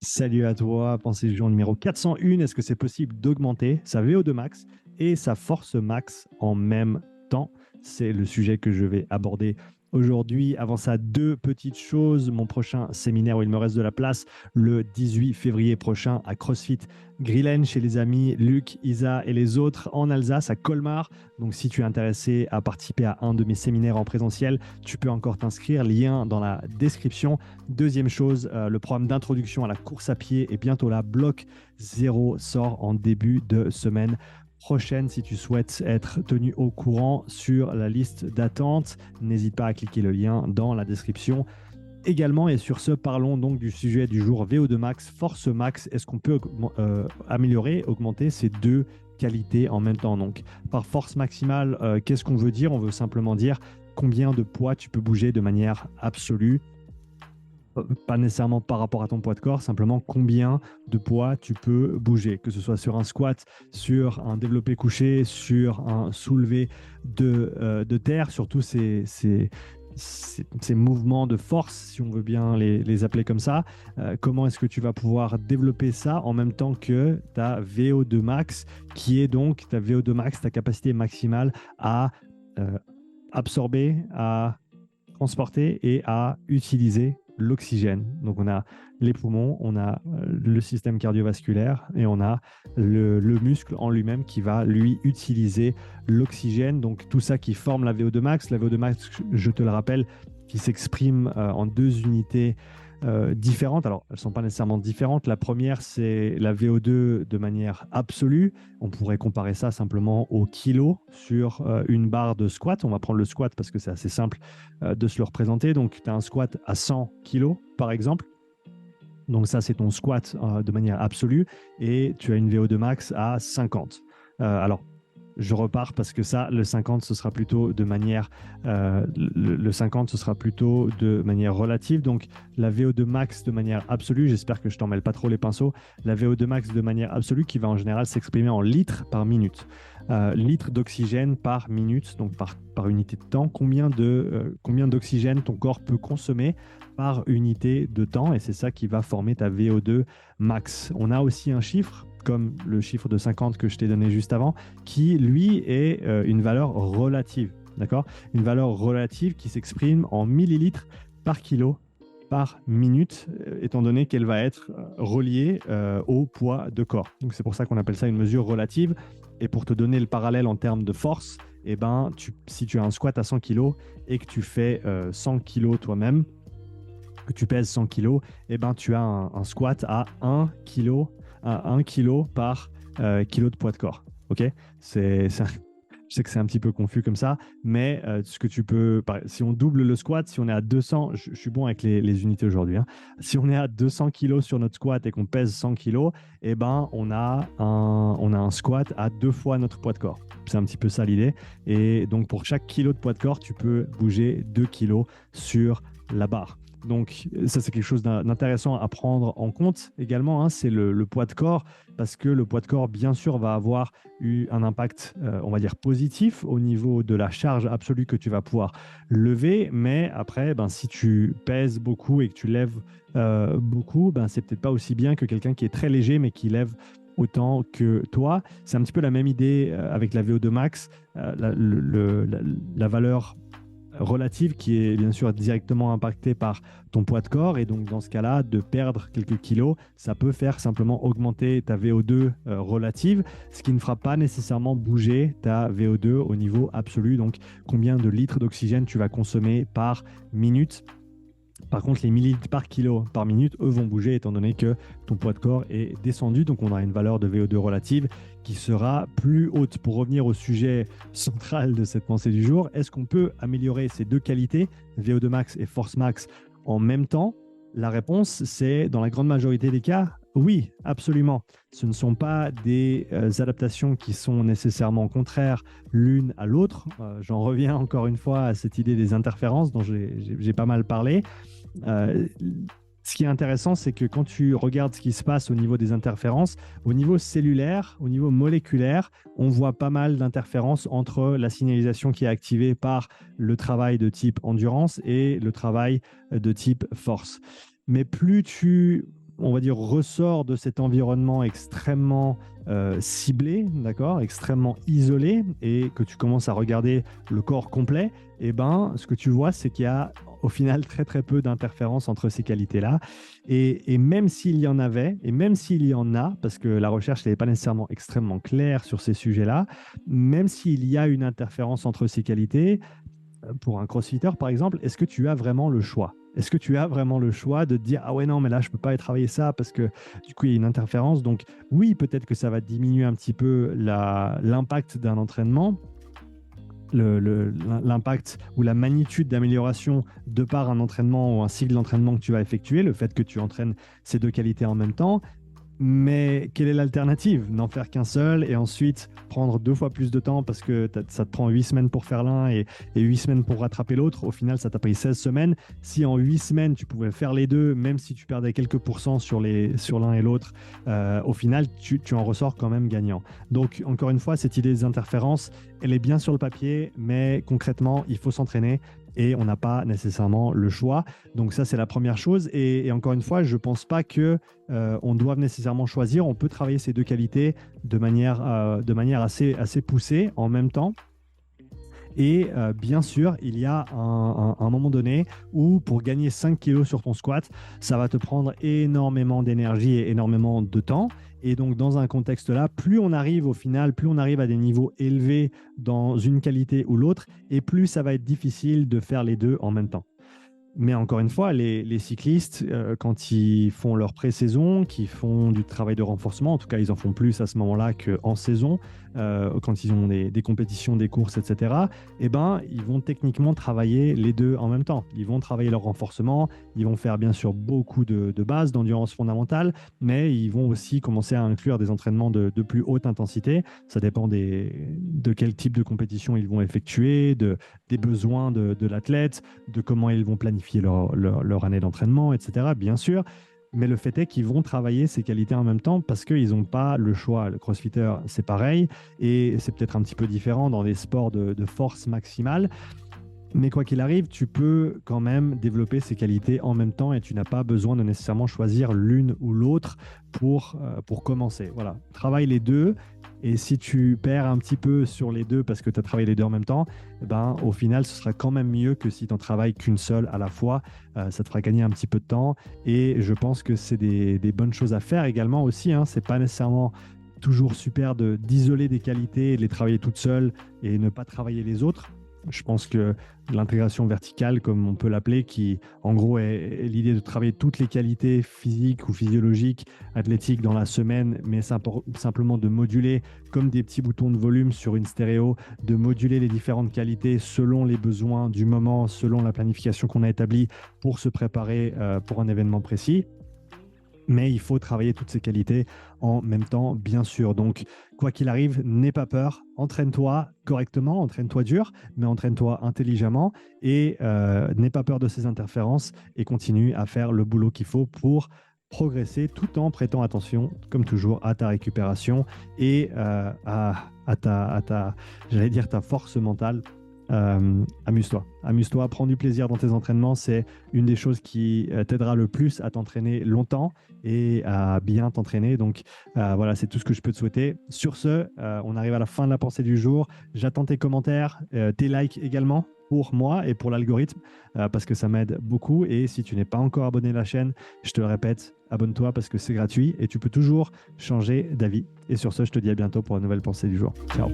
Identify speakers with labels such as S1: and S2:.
S1: Salut à toi, pensée du jour numéro 401. Est-ce que c'est possible d'augmenter sa VO2 max et sa force max en même temps? C'est le sujet que je vais aborder aujourd'hui. Avant ça, deux petites choses. Mon prochain séminaire où il me reste de la place le 18 février prochain à CrossFit Grillen chez les amis Luc, Isa et les autres en Alsace à Colmar. Donc si tu es intéressé à participer à un de mes séminaires en présentiel, tu peux encore t'inscrire. Lien dans la description. Deuxième chose, le programme d'introduction à la course à pied est bientôt là. Bloc 0 sort en début de semaine prochaine. Si tu souhaites être tenu au courant sur la liste d'attente, n'hésite pas à cliquer le lien dans la description également. Et sur ce, parlons donc du sujet du jour, VO2 max, force max. Est-ce qu'on peut améliorer, augmenter ces deux qualités en même temps? Donc, par force maximale, qu'est-ce qu'on veut dire? On veut simplement dire combien de poids tu peux bouger de manière absolue. Pas nécessairement par rapport à ton poids de corps, simplement combien de poids tu peux bouger, que ce soit sur un squat, sur un développé couché, sur un soulevé de terre, surtout ces mouvements de force, si on veut bien les appeler comme ça. Comment est-ce que tu vas pouvoir développer ça en même temps que ta VO2 max, qui est donc ta VO2 max, ta capacité maximale à absorber, à transporter et à utiliser l'oxygène. Donc on a les poumons, on a le système cardiovasculaire et on a le muscle en lui-même qui va lui utiliser l'oxygène. Donc tout ça qui forme la VO2 max. La VO2 max, je te le rappelle, qui s'exprime en deux unités différentes. Alors, elles ne sont pas nécessairement différentes. La première, c'est la VO2 de manière absolue. On pourrait comparer ça simplement au kilo sur une barre de squat. On va prendre le squat parce que c'est assez simple de se le représenter. Donc, tu as un squat à 100 kilos, par exemple. Donc, ça, c'est ton squat de manière absolue. Et tu as une VO2 max à 50. Alors, je repars parce que ça, le 50, ce sera plutôt de manière, le 50, ce sera plutôt de manière relative. Donc, la VO2 max de manière absolue, j'espère que je t'en mêle pas trop les pinceaux, la VO2 max de manière absolue qui va en général s'exprimer en litres par minute. Litres d'oxygène par minute, donc par unité de temps. Combien d'oxygène ton corps peut consommer par unité de temps, et c'est ça qui va former ta VO2 max. On a aussi un chiffre comme le chiffre de 50 que je t'ai donné juste avant, qui, lui, est une valeur relative. D'accord? Une valeur relative qui s'exprime en millilitres par kilo par minute, étant donné qu'elle va être reliée au poids de corps. Donc c'est pour ça qu'on appelle ça une mesure relative. Et pour te donner le parallèle en termes de force, eh ben, si tu as un squat à 100 kg et que tu fais 100 kg toi-même, que tu pèses 100 kg, eh ben, tu as un squat à 1 kg par kilo de poids de corps. Ok, je sais que c'est un petit peu confus comme ça, mais ce que tu peux, si on double le squat, si on est à 200, je suis bon avec les unités aujourd'hui, hein. Si on est à 200 kilos sur notre squat et qu'on pèse 100 kilos, eh ben, on a un squat à 2 fois notre poids de corps. C'est un petit peu ça l'idée. Et donc, pour chaque kilo de poids de corps, tu peux bouger 2 kilos sur la barre. Donc, ça, c'est quelque chose d'intéressant à prendre en compte également, hein, c'est le poids de corps, parce que le poids de corps, bien sûr, va avoir eu un impact, on va dire, positif au niveau de la charge absolue que tu vas pouvoir lever. Mais après, ben, si tu pèses beaucoup et que tu lèves beaucoup, ben, c'est peut-être pas aussi bien que quelqu'un qui est très léger, mais qui lève autant que toi. C'est un petit peu la même idée avec la VO2 max, la valeur relative qui est bien sûr directement impactée par ton poids de corps, et donc dans ce cas-là, de perdre quelques kilos, ça peut faire simplement augmenter ta VO2 relative, ce qui ne fera pas nécessairement bouger ta VO2 au niveau absolu, donc combien de litres d'oxygène tu vas consommer par minute. Par contre, les millilitres par kilo par minute, eux, vont bouger étant donné que ton poids de corps est descendu. Donc, on a une valeur de VO2 relative qui sera plus haute. Pour revenir au sujet central de cette pensée du jour, est-ce qu'on peut améliorer ces deux qualités, VO2 max et force max, en même temps? La réponse, c'est dans la grande majorité des cas, oui, absolument. Ce ne sont pas des adaptations qui sont nécessairement contraires l'une à l'autre. J'en reviens encore une fois à cette idée des interférences dont j'ai pas mal parlé. Ce qui est intéressant, c'est que quand tu regardes ce qui se passe au niveau des interférences, au niveau cellulaire, au niveau moléculaire, on voit pas mal d'interférences entre la signalisation qui est activée par le travail de type endurance et le travail de type force. Mais plus tu on va dire, ressors de cet environnement extrêmement ciblé, d'accord, extrêmement isolé, et que tu commences à regarder le corps complet, et ben, ce que tu vois, c'est qu'il y a au final très très peu d'interférences entre ces qualités-là. Et même s'il y en avait, et même s'il y en a, parce que la recherche n'est pas nécessairement extrêmement claire sur ces sujets-là, même s'il y a une interférence entre ces qualités, pour un crossfitter, par exemple, est-ce que tu as vraiment le choix? Est-ce que tu as vraiment le choix de te dire, ah ouais, non, mais là, je ne peux pas travailler ça parce que du coup, il y a une interférence. Donc, oui, peut-être que ça va diminuer un petit peu l'impact d'un entraînement, l'impact ou la magnitude d'amélioration de par un entraînement ou un cycle d'entraînement que tu vas effectuer, le fait que tu entraînes ces deux qualités en même temps. Mais quelle est l'alternative? N'en faire qu'un seul et ensuite prendre 2 fois plus de temps parce que ça te prend 8 semaines pour faire l'un et 8 semaines pour rattraper l'autre. Au final, ça t'a pris 16 semaines. Si en 8 semaines, tu pouvais faire les deux, même si tu perdais quelques pourcents sur l'un et l'autre, au final, tu en ressors quand même gagnant. Donc, encore une fois, cette idée des interférences, elle est bien sur le papier, mais concrètement, il faut s'entraîner et on n'a pas nécessairement le choix. Donc ça, c'est la première chose. Et encore une fois, je ne pense pas que on doit nécessairement choisir. On peut travailler ces deux qualités de manière assez poussée en même temps. Et bien sûr, il y a un moment donné où pour gagner 5 kilos sur ton squat, ça va te prendre énormément d'énergie et énormément de temps. Et donc, dans un contexte-là, plus on arrive au final, plus on arrive à des niveaux élevés dans une qualité ou l'autre, et plus ça va être difficile de faire les deux en même temps. Mais encore une fois, les cyclistes, quand ils font leur pré-saison, qui font du travail de renforcement, en tout cas, ils en font plus à ce moment-là qu'en saison, quand ils ont des compétitions, des courses, etc., eh ben, ils vont techniquement travailler les deux en même temps. Ils vont travailler leur renforcement, ils vont faire bien sûr beaucoup de bases, d'endurance fondamentale, mais ils vont aussi commencer à inclure des entraînements de plus haute intensité. Ça dépend de quel type de compétition ils vont effectuer, des besoins de l'athlète, de comment ils vont planifier leur année d'entraînement, etc. Bien sûr, mais le fait est qu'ils vont travailler ces qualités en même temps parce qu'ils n'ont pas le choix. Le crossfitter, c'est pareil, et c'est peut-être un petit peu différent dans des sports de force maximale. Mais quoi qu'il arrive, tu peux quand même développer ces qualités en même temps et tu n'as pas besoin de nécessairement choisir l'une ou l'autre pour commencer. Voilà, travaille les deux. Et si tu perds un petit peu sur les deux parce que tu as travaillé les deux en même temps, ben, au final, ce sera quand même mieux que si tu n'en travailles qu'une seule à la fois. Ça te fera gagner un petit peu de temps. Et je pense que c'est des bonnes choses à faire également aussi. Ce n'est pas nécessairement toujours super d'isoler des qualités et de les travailler toutes seules et ne pas travailler les autres. Je pense que l'intégration verticale, comme on peut l'appeler, qui en gros est l'idée de travailler toutes les qualités physiques ou physiologiques, athlétiques dans la semaine, mais simplement de moduler comme des petits boutons de volume sur une stéréo, de moduler les différentes qualités selon les besoins du moment, selon la planification qu'on a établie pour se préparer pour un événement précis. Mais il faut travailler toutes ces qualités en même temps, bien sûr. Donc, quoi qu'il arrive, n'aie pas peur, entraîne-toi correctement, entraîne-toi dur, mais entraîne-toi intelligemment et n'aie pas peur de ces interférences et continue à faire le boulot qu'il faut pour progresser tout en prêtant attention, comme toujours, à ta récupération et j'allais dire, ta force mentale. Amuse-toi, prends du plaisir dans tes entraînements, c'est une des choses qui t'aidera le plus à t'entraîner longtemps et à bien t'entraîner. Donc voilà, c'est tout ce que je peux te souhaiter. Sur ce, on arrive à la fin de la pensée du jour. J'attends tes commentaires, tes likes également pour moi et pour l'algorithme parce que ça m'aide beaucoup. Et si tu n'es pas encore abonné à la chaîne, je te le répète, abonne-toi parce que c'est gratuit et tu peux toujours changer d'avis. Et sur ce, je te dis à bientôt pour une nouvelle pensée du jour. Ciao.